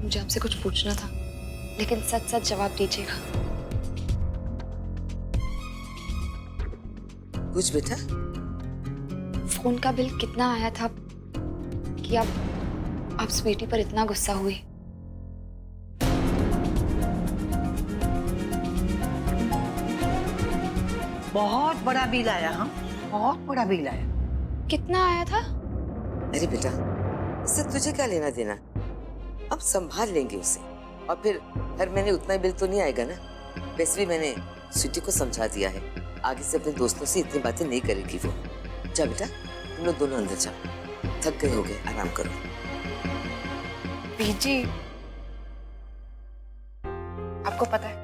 मुझे आपसे कुछ पूछना था, लेकिन सच सच जवाब दीजिएगा। कुछ बेटा? फोन का बिल कितना आया था कि आप स्वीटी पर इतना गुस्सा हुई? बहुत बड़ा बिल आया। हाँ, बहुत बड़ा बिल आया। कितना आया था? अरे बेटा, इससे तुझे क्या लेना देना? अब संभाल लेंगे उसे। और फिर हर महीने उतना ही बिल तो नहीं आएगा ना। वैसे भी मैंने स्वीटी को समझा दिया है, आगे से अपने दोस्तों से इतनी बातें नहीं करेगी वो। जा बेटा, तुम लोग दोनों अंदर जाओ, थक गए होगे, आराम करो। बीजी, आपको पता है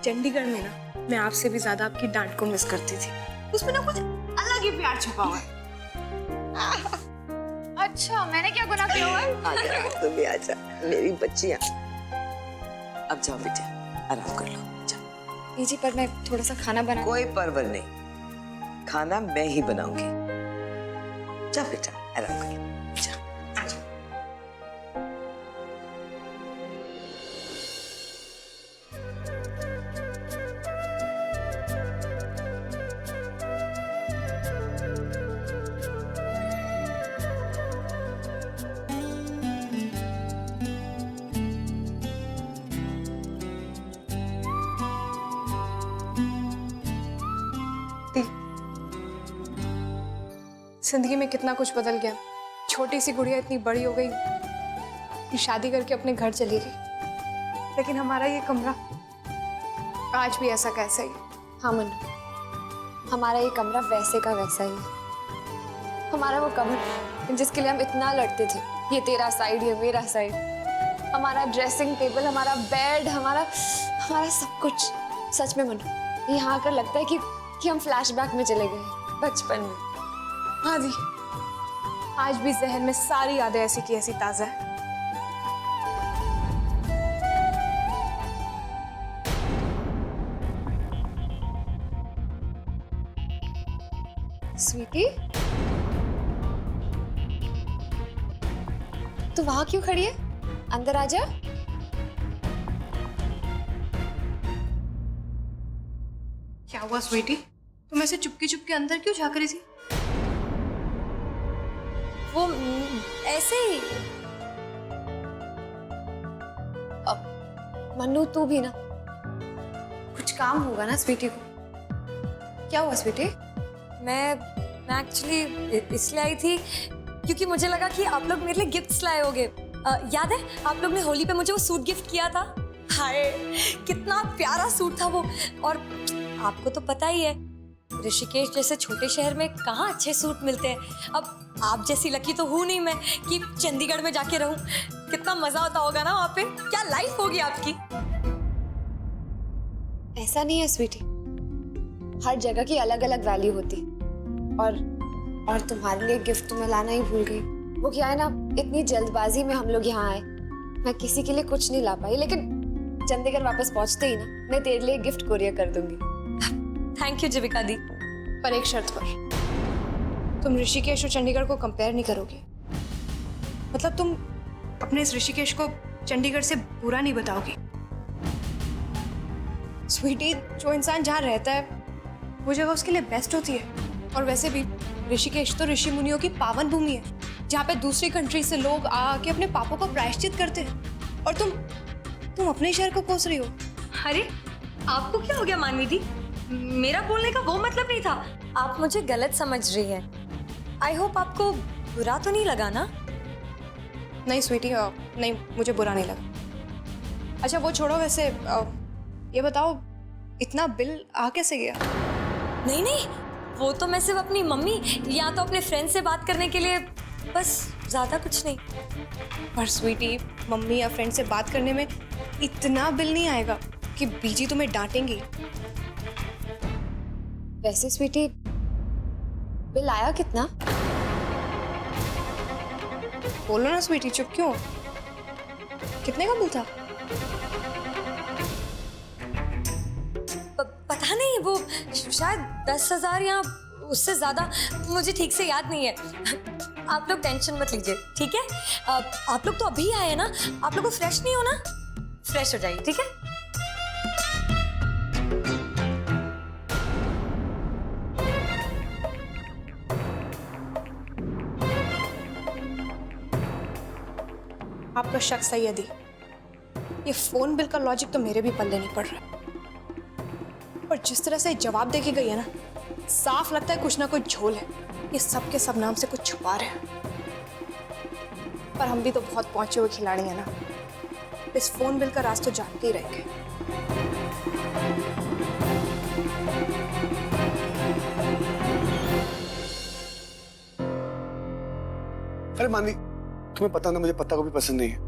चंडीगढ़ में ना मैं आपसे भी ज्यादा आपकी डांट को मिस करती थी। उसमें ना कुछ अलग ही प्यार छुपा हुआ है। अच्छा, मैंने क्या गुनाह किया हुआ है? आजा, तुम भी आजा, मेरी बच्चियां। अब जाओ बेटा, आराम कर लो, जाओ। जी पर मैं थोड़ा सा खाना बना। कोई परवाह नहीं, खाना मैं ही बनाऊंगी। जा बेटा, आराम कर लो, जा। जिंदगी में कितना कुछ बदल गया। छोटी सी गुड़िया इतनी बड़ी हो गई कि शादी करके अपने घर चली गई, लेकिन हमारा ये कमरा आज भी ऐसा कैसा ही। हाँ मनु, हमारा ये कमरा वैसे का वैसा ही है। हमारा वो कमरा जिसके लिए हम इतना लड़ते थे, ये तेरा साइड, ये मेरा साइड, हमारा ड्रेसिंग टेबल, हमारा बेड, हमारा सब कुछ। सच में मनु, यहाँ आकर लगता है कि हम फ्लैशबैक में चले गए, बचपन में। हाँ जी, आज भी जहन में सारी यादें ऐसी की ऐसी ताजा है। स्वीटी, तू वहां क्यों खड़ी है? अंदर आ जा। क्या हुआ स्वीटी, तुम ऐसे चुपके चुपके अंदर क्यों झाँक रही थी? वो ऐसे ही। अब मन्नू, तू भी ना, कुछ काम होगा ना स्वीटी को। क्या हुआ स्वीटी? मैं एक्चुअली इसलिए आई थी क्योंकि मुझे लगा कि आप लोग मेरे लिए गिफ्ट्स लाए होगे। याद है आप लोग ने होली पे मुझे वो सूट गिफ्ट किया था? हाय, कितना प्यारा सूट था वो। और आपको तो पता ही है, ऋषिकेश जैसे छोटे शहर में कहाँ अच्छे सूट मिलते हैं। अब आप जैसी लकी तो हूँ नहीं मैं कि चंडीगढ़ में जाके रहूं। कितना मजा आता होगा ना वहाँ पे, क्या लाइफ होगी आपकी। ऐसा नहीं है स्वीटी, हर जगह की अलग अलग वैल्यू होती। और तुम्हारे लिए गिफ्ट तो मैं लाना ही भूल गई। वो क्या है ना, इतनी जल्दबाजी में हम लोग यहाँ आए, मैं किसी के लिए कुछ नहीं ला पाई, लेकिन चंडीगढ़ वापस पहुंचते ही ना मैं तेरे लिए गिफ्ट कोरियर कर दूंगी। थैंक यू जीविका दी, पर एक शर्त पर, तुम ऋषिकेश और चंडीगढ़ को कंपेयर नहीं करोगे। मतलब तुम अपने इस ऋषिकेश को चंडीगढ़ से बुरा नहीं बताओगी। स्वीटी, जो इंसान जहाँ रहता है वो जगह उसके लिए बेस्ट होती है। और वैसे भी ऋषिकेश तो ऋषि मुनियों की पावन भूमि है, जहाँ पे दूसरी कंट्री से लोग आके अपने पापों को प्रायश्चित करते हैं। और तुम अपने शहर को कोस रही हो। अरे आपको क्या हो गया मानवी दी, मेरा बोलने का वो मतलब नहीं था। आप मुझे गलत समझ रही हैं। आई होप आपको बुरा तो नहीं लगा ना? नहीं स्वीटी, नहीं, मुझे बुरा नहीं लगा। अच्छा वो छोड़ो, वैसे ये बताओ इतना बिल आ कैसे गया? नहीं नहीं, वो तो मैं सिर्फ अपनी मम्मी या तो अपने फ्रेंड से बात करने के लिए, बस ज्यादा कुछ नहीं। पर स्वीटी, मम्मी या फ्रेंड से बात करने में इतना बिल नहीं आएगा कि बीजी तुम्हें डांटेंगी। वैसे स्वीटी, बिल आया कितना? बोलो ना स्वीटी, चुप क्यों? कितने का बिल था? पता नहीं, वो शायद 10,000 या उससे ज्यादा, मुझे ठीक से याद नहीं है। आप लोग टेंशन मत लीजिए, ठीक है? आप लोग तो अभी आए हैं ना, आप लोग को फ्रेश नहीं होना? फ्रेश हो जाइए, ठीक है? आपका शक सही है दी। ये फोन बिल का लॉजिक तो मेरे भी पल्ले नहीं पड़ रहा। और जिस तरह से जवाब देके गई है ना, साफ लगता है कुछ ना कुछ झोल है। ये सब के सब नाम से कुछ छुपा रहे हैं। पर हम भी तो बहुत पहुंचे हुए खिलाड़ी हैं ना, इस फोन बिल का राज तो जानते ही रहेंगे। अरे मानवी, तुम्हें पता ना मुझे पत्ता गोभी पसंद नहीं है।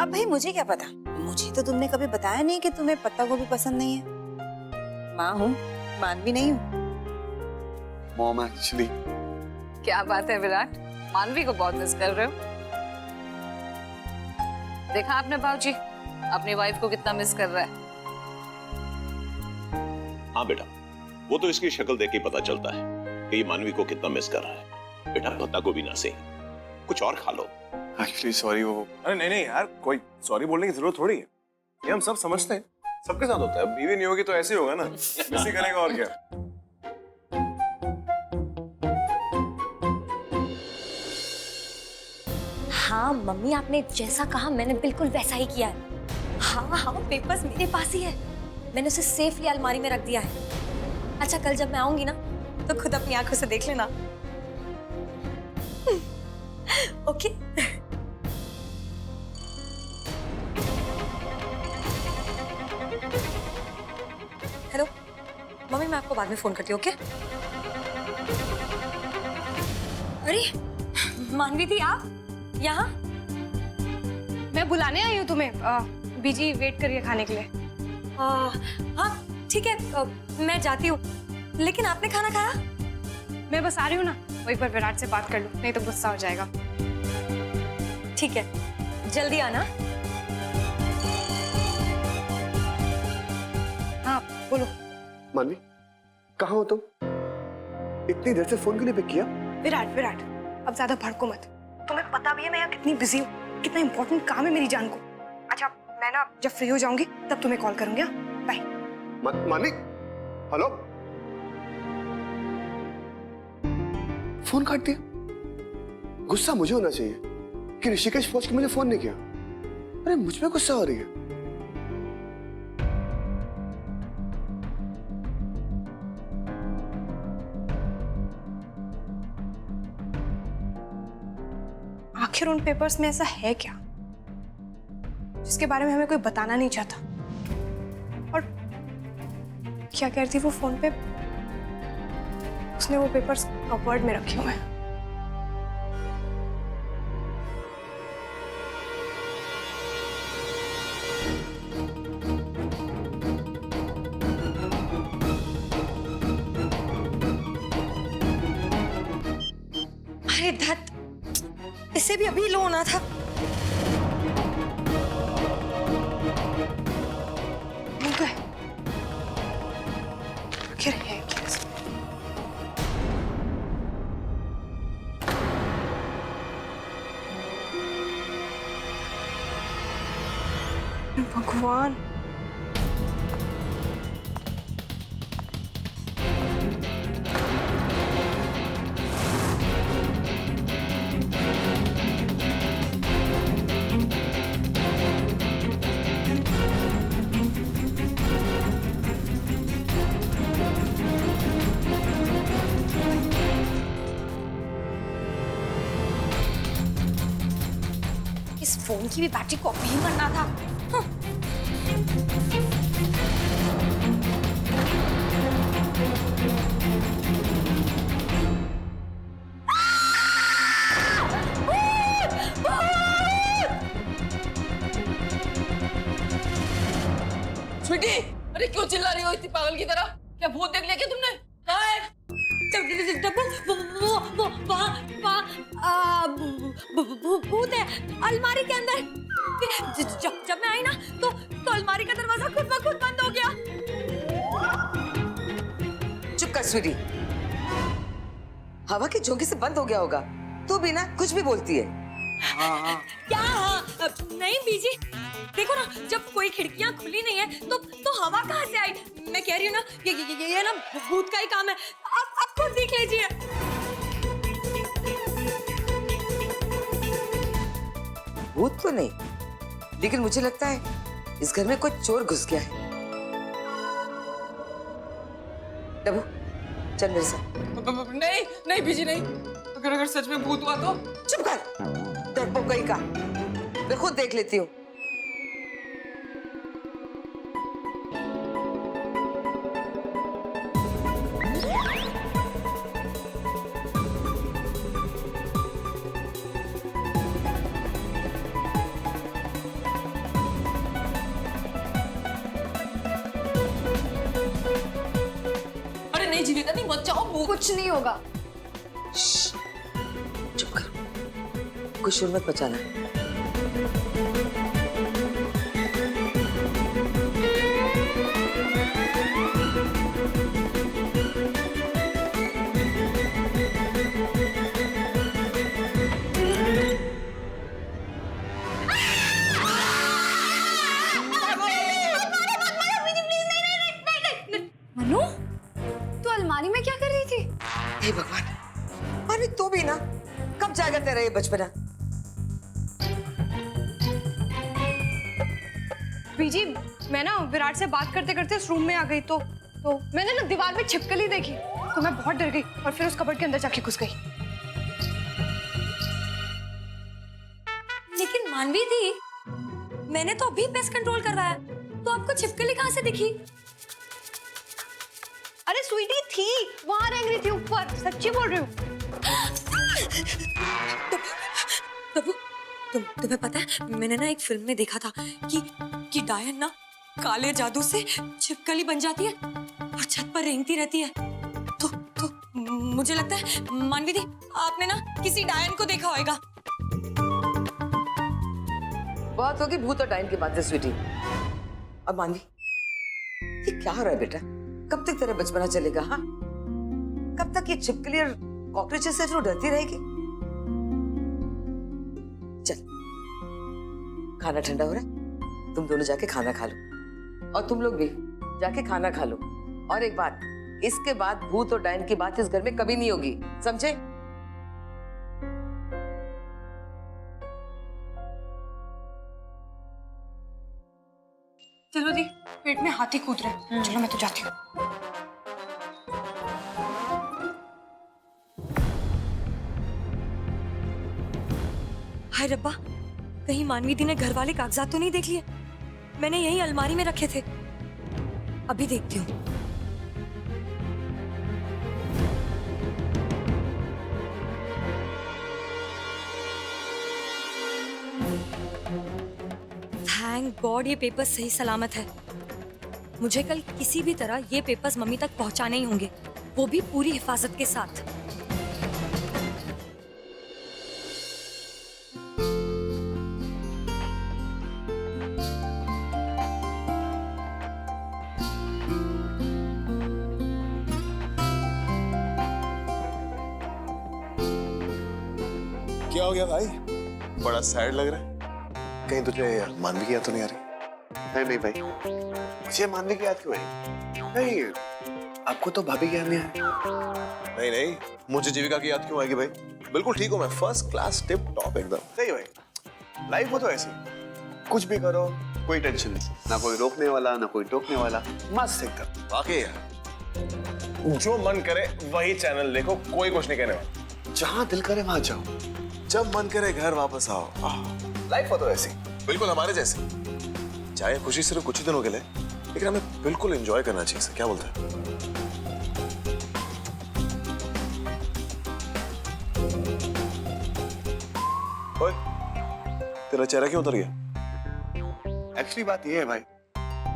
अब भाई मुझे क्या पता, मुझे तो तुमने कभी बताया नहीं कि तुम्हें पत्ता गोभी पसंद नहीं है। माँ हूँ, मानवी नहीं हूँ। Mom actually. क्या बात है विराट, मानवी को बहुत मिस कर रहे हो? देखा आपने बाबूजी, अपनी वाइफ को कितना मिस कर रहा है। हाँ बेटा, वो तो इसकी शक्ल देख के पता चलता है कि ये मानवी को कितना मिस कर रहा है। बेटा पत्ता गोभी ना सही, कुछ और खा लो। एक्चुअली सॉरी वो। अरे नहीं नहीं यार, कोई सॉरी बोलने की जरूरत थोड़ी है, ये हम सब समझते हैं, सबके साथ होता है। बीवी नहीं होगी तो ऐसे ही होगा ना, मिस ही करेगा और क्या। हाँ मम्मी, आपने जैसा कहा मैंने बिल्कुल वैसा ही किया है। हाँ, पेपर्स मेरे पास ही है, मैंने उसे सेफली अलमारी में रख दिया है। अच्छा, कल जब मैं आऊंगी ना तो खुद अपनी आंखों से देख लेना। ओके? हेलो मम्मी, मैं आपको बाद में फोन करती हूँ, ओके? अरे मानवी थी आप यहाँ? मैं बुलाने आई हूँ तुम्हें। बीजी वेट करिए खाने के लिए। हाँ ठीक है, मैं जाती हूँ, लेकिन आपने खाना खाया? मैं बस आ रही हूँ ना, वहीं पर विराट से बात कर लूँ, नहीं तो गुस्सा हो जाएगा। ठीक है, जल्दी आना। हाँ बोलो। मानवी, कहाँ हो तुम? इतनी देर से फोन क्यों नहीं पिक किया? विराट, अब ज्यादा भड़को मत। तुम्हें पता भी है मैं यहाँ कितनी बिजी हूँ, कितना इंपॉर्टेंट काम है मेरी जान को। अच्छा, मैं ना जब फ्री हो जाऊंगी तब तुम्हें कॉल करूंगी। बाय। मानवी, हेलो, फोन काट दिया। गुस्सा मुझे होना चाहिए कि ऋषिकेश पहुंच के मुझे फोन नहीं किया। अरे मुझ पे गुस्सा हो रही है। आखिर उन पेपर्स में ऐसा है क्या जिसके बारे में हमें कोई बताना नहीं चाहता? और क्या कह रही थी वो फोन पे? उसने वो पेपर्स कवर्ड में रखे हुए हैं। अरे धत, इससे भी अभी लो होना था। मिल गए। आखिर है क्या इसमें? भगवान, इस फोन की भी बैटरी को अभी मरना था। हाँ। स्वीटी, अरे क्यों चिल्ला रही हो इतनी पागल की तरह? क्या भूत देख लिया क्या तुमने? कहाँ है? डब्बू वो वहाँ भूत है अलमारी के अंदर। जब मैं आई ना तो अलमारी का दरवाजा खुद ब खुद बंद हो गया। चुप कर स्वीटी, हवा के झोंके से बंद हो गया होगा। तू भी ना कुछ भी बोलती है। क्या हाँ? नहीं बीजी, देखो ना, जब कोई खिड़कियां खुली नहीं है तो हवा कहाँ से आई? मैं कह रही हूँ ना, ये ना भूत का ही काम है। आप खुद देख लीजिए। भूत तो नहीं, लेकिन मुझे लगता है इस घर में कोई चोर घुस गया है। डब्बू, चल मेरे साथ। नहीं नहीं बीजी नहीं, अगर सच में भूत हुआ तो। चुप कर, डरपोक कहीं का। मैं खुद देख लेती हूँ। अरे नहीं जीविका नहीं, मत जाओ, भूत। कुछ नहीं होगा। चुप कर, कुछ शोर मत मचाना। मनु, तू अलमारी में क्या कर रही थी? हे भगवान, अरे तू भी ना, कब जाएगा तेरा ये बचपना? बीजी, मैं ना विराट से बात करते करते इस रूम में आ गई तो मैंने ना दीवार पे छिपकली देखी तो मैं बहुत डर गई और फिर उस कबर्ड के अंदर जाके घुस गई। लेकिन मानवी दी, मैंने तो अभी पेस्ट कंट्रोल करवाया, तो आपको छिपकली कहाँ से दिखी? अरे स्वीटी थी, वहां रेंग रही थी ऊपर, सच्ची बोल रही हूँ। तुम्हें पता है, मैंने ना एक फिल्म में देखा था कि डायन ना काले जादू से छिपकली बन जाती है और छत पर रेंगती रहती है। तो मुझे लगता है मानवी दी, आपने ना किसी डायन को देखा होगा। बहुत होगी भूत और डायन की बातें स्वीटी। अब मानवी, ये क्या हो रहा है बेटा? कब तक तेरा बचपना चलेगा? हाँ, कब तक ये छिपकली और कॉकरोचेस से तू डरती रहेगी? चल, खाना ठंडा हो रहा है, तुम दोनों जाके खाना खा लो, और तुम लोग भी जाके खाना खा लो। और एक बात, इसके बाद भूत और डायन की बात इस घर में कभी नहीं होगी, समझे? चलो दी, पेट में हाथी कूद रहे हैं। चलो मैं तो जाती हूँ। हाय रब्बा, कहीं मानवी दी ने घर वाले कागजात तो नहीं देख लिए? मैंने यही अलमारी में रखे थे, अभी देखती हूँ। थैंक गॉड ये पेपर्स सही सलामत है। मुझे कल किसी भी तरह ये पेपर्स मम्मी तक पहुंचाने ही होंगे, वो भी पूरी हिफाजत के साथ। क्या हो गया भाई? बड़ा सैड लग रहा है। कहीं तुझे मानवी की याद तो नहीं आ रही? नहीं नहीं भाई, मुझे मानवी की याद क्यों आई? नहीं, आपको तो भाभी की याद नहीं आई। नहीं नहीं, मुझे जीविका की याद क्यों आएगी भाई? बिल्कुल ठीक हूँ मैं, फर्स्ट क्लास, टिप टॉप एकदम। नहीं भाई, लाइफ में तो ऐसी, कुछ भी करो कोई टेंशन नहीं, ना कोई रोकने वाला ना कोई टोकने वाला, मस्त एकदम। वाकई यार, जो मन करे वही चैनल देखो, कोई कुछ नहीं कहने वाला। जहाँ दिल करे वहां जाओ, जब मन करे घर वापस आओ। लाइफ हो तो ऐसी, बिल्कुल हमारे जैसे। चाहे खुशी सिर्फ कुछ ही दिनों के लिए, लेकिन हमें बिल्कुल एंजॉय करना चाहिए। क्या बोलते हैं? ओए, तेरा चेहरा क्यों उतर गया? एक्चुअली बात यह है भाई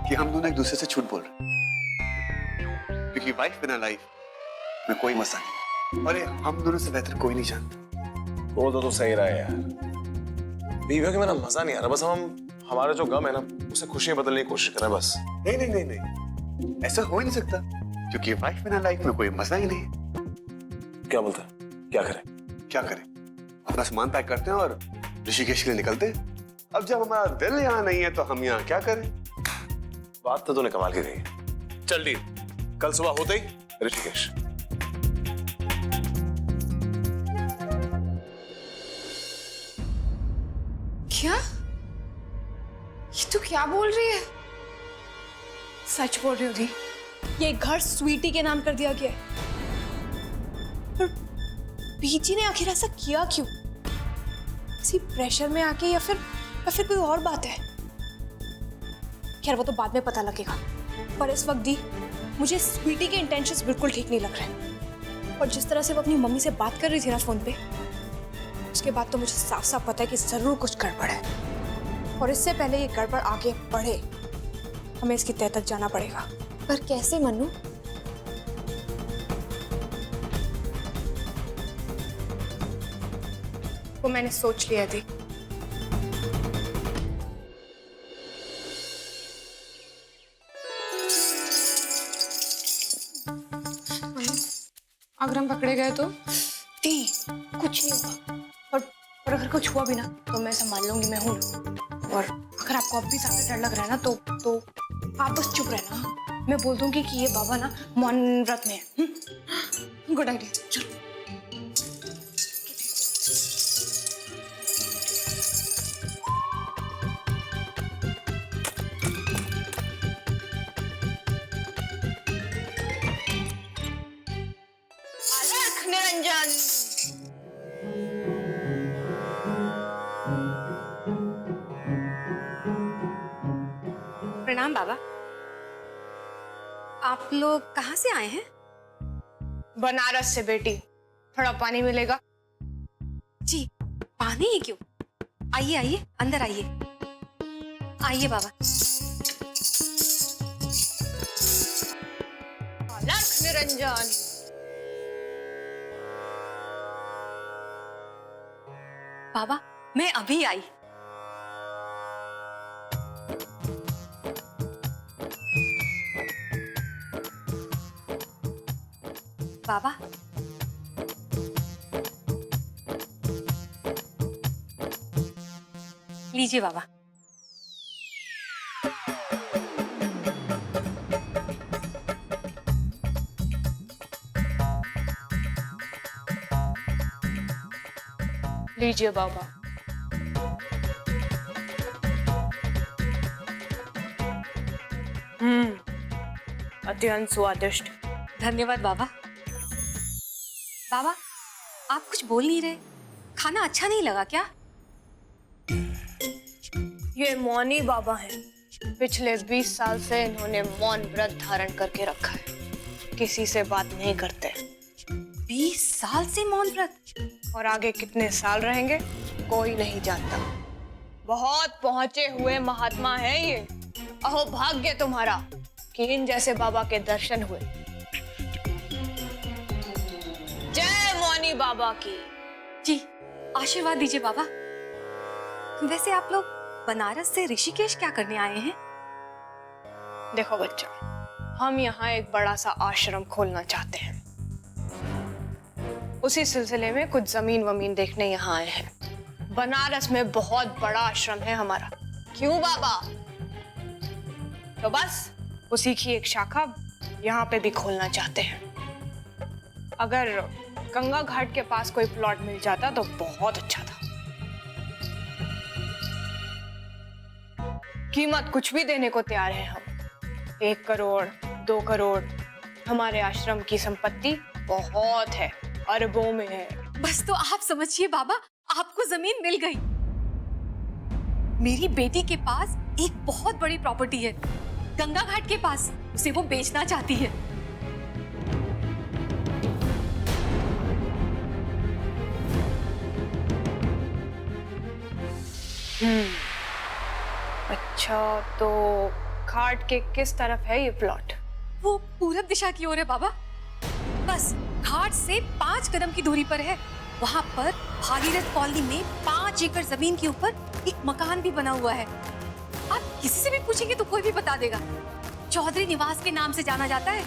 कि हम दोनों एक दूसरे से झूठ बोल रहे हैं, क्योंकि वाइफ बिना लाइफ में कोई मसला नहीं। अरे हम दोनों से बेहतर कोई नहीं जानता। वो तो सही रहा है यार। बीवियों के मेरा मजा नहीं आ रहा। बस हम हमारा जो गम है ना उसे खुशियां बदलने की कोशिश करें बस। नहीं नहीं नहीं नहीं, ऐसा हो ही नहीं सकता, क्योंकि वाइफ बिना लाइफ में कोई मजा ही नहीं। क्या बोलते हैं? क्या करें? क्या करें? अपना सामान पैक करते हैं और ऋषिकेश के लिए निकलते हैं। अब जब हमारा दिल यहाँ नहीं है तो हम यहाँ क्या करें? बात तो तूने कमाल की कही। चल डी, कल सुबह होते ही ऋषिकेश। क्या? ये तू क्या बोल रही है? सच बोल रही हो दी? ये घर स्वीटी के नाम कर दिया गया है। पर बीजी ने आखिर ऐसा किया क्यों? किसी प्रेशर में आके या फिर कोई और बात है? खैर वो तो बाद में पता लगेगा। पर इस वक्त दी मुझे स्वीटी के इंटेंशंस बिल्कुल ठीक नहीं लग रहे। और जिस तरह से वो अपनी मम्मी से बात कर रही थी ना फोन पे, उसके बाद तो मुझे साफ साफ पता है कि जरूर कुछ गड़बड़ है। और इससे पहले ये गड़बड़ आगे बढ़े, हमें इसकी तह तक जाना पड़ेगा। पर कैसे मन्नू? वो मैंने सोच लिया थी। अगर हम पकड़े गए तो? दी कुछ नहीं होगा। और अगर कुछ हुआ भी ना तो मैं संभाल लूंगी, मैं हूँ। और अगर आपको अब भी ज्यादा डर लग रहा है ना तो आप बस चुप रहना। मैं बोल दूंगी कि ये बाबा ना मौन व्रत में है। गुड आइडिया, चलो। अलख निरंजन। प्रणाम बाबा। आप लोग कहाँ से आए हैं? बनारस से बेटी। थोड़ा पानी मिलेगा? जी, पानी ही क्यों? आइए आइए, अंदर आइए। आइए बाबा। अलख निरंजन। बाबा मैं अभी आई। बाबा लीजिए बाबा। लीजिए बाबा। अत्यंत स्वादिष्ट। धन्यवाद बाबा। बाबा आप कुछ बोल नहीं रहे, खाना अच्छा नहीं लगा क्या? ये मौनी बाबा हैं। पिछले 20 साल से इन्होंने मौन व्रत धारण करके रखा है। किसी से बात नहीं करते। 20 साल से मौन व्रत? और आगे कितने साल रहेंगे कोई नहीं जानता। बहुत पहुंचे हुए महात्मा हैं ये। अहो भाग्य तुम्हारा कि इन जैसे बाबा के दर्शन हुए। जय मौनी बाबा की। जी आशीर्वाद दीजिए बाबा। वैसे आप लोग बनारस से ऋषिकेश क्या करने आए हैं? देखो बच्चा, हम यहाँ एक बड़ा सा आश्रम खोलना चाहते हैं। उसी सिलसिले में कुछ जमीन वमीन देखने यहाँ आए हैं। बनारस में बहुत बड़ा आश्रम है हमारा। क्यों बाबा? तो बस उसी की एक शाखा यहाँ पे भी खोलना चाहते हैं। अगर गंगा घाट के पास कोई प्लॉट मिल जाता तो बहुत अच्छा था। कीमत कुछ भी देने को तैयार हैं हम। 1 करोड़ 2 करोड़। हमारे आश्रम की संपत्ति बहुत है, अरबों में है। बस तो आप समझिए बाबा, आपको जमीन मिल गई। मेरी बेटी के पास एक बहुत बड़ी प्रॉपर्टी है गंगा घाट के पास, उसे वो बेचना चाहती है। अच्छा, तो घाट के किस तरफ है ये प्लॉट? वो पूरब दिशा की ओर है बाबा। बस घाट से 5 कदम की दूरी पर है। वहाँ पर भागीरथ कॉलोनी में 5 एकड़ जमीन के ऊपर एक मकान भी बना हुआ है। आप किसी से भी पूछेंगे तो कोई भी बता देगा। चौधरी निवास के नाम से जाना जाता है।